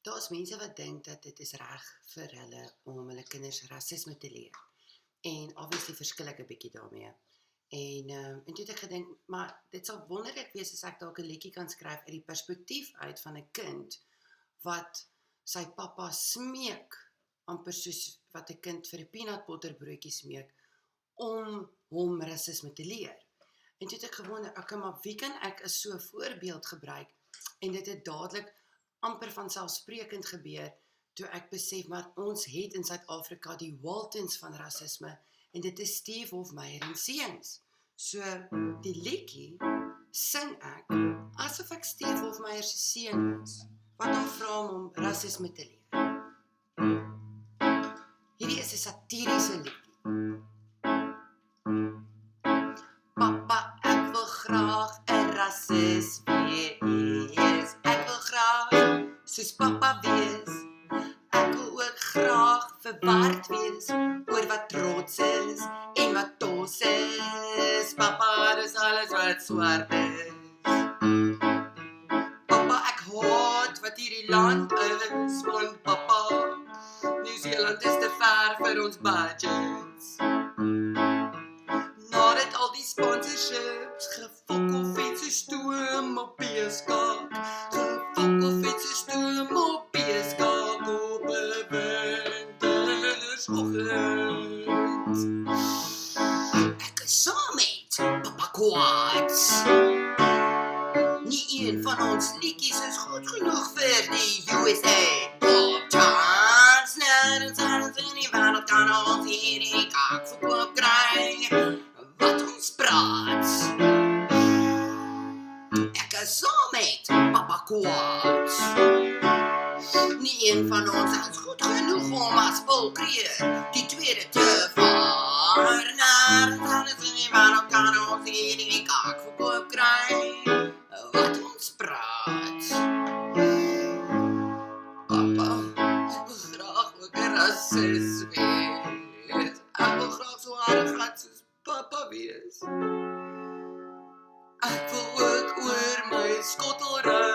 Daar's mense wat dink dat dit is reg vir hulle om hulle kinders rassisme te leer. En obviously verskil ek 'n bietjie daarmee. En toe het ek gedink, maar dit sal wonderlik wees as ek dalk 'n liedjie kan skryf uit die perspektief uit van 'n kind wat sy pappa smeek, amper soos wat 'n kind vir 'n peanut butter broodjie smeek, om hom rassisme te leer. En toe het ek gewonder, okay, maar wie kan ek as so 'n voorbeeld gebruik? En dit het dadelik amper vanselfsprekend gebeur, toe ek besef, maar ons het in Suid-Afrika die Waltons van rassisme, en dit is Steve Hofmeyr en seuns. So, die liedjie sing ek, asof ek Steve Hofmeyr se seun is, wat hom vra om rassisme te leer. Hierdie is 'n satiriese liedjie. Papa, ek wil graag 'n rassis wees. Ek wil graag soos pappa wees. Ek wil ook graag verward wees oor wat trots is en wat tos is. Papa, dis alles wat swart is. Papa, ek haat wat hierdie land is, want papa, Nieu-Seeland is te ver vir ons budgets. Nadat al die sponsorships gefokkel vet so stoom op beeskak, gefokkel vet so stoom op beeskak op 'n wintersoggend. Ek is saam met Papa Quads. Nie een van ons liedjies is goed genoeg vir die USA Pop Charts. Nêrens in die wêreld kan ons hierdie kaak verkoop kry wat ons praat. Ek is saam met Papa Quads. Nie een van ons is goed genoeg om as volkreer die tweede te vaar. Nêrens in die wêreld kan ons hierdie kaak verkoop kry wat ons praat. Papa, ek wil graag ook 'n rassis wees. Ek wil graag so arrogant soos papa wees. Ek wil ook oor my skottelrug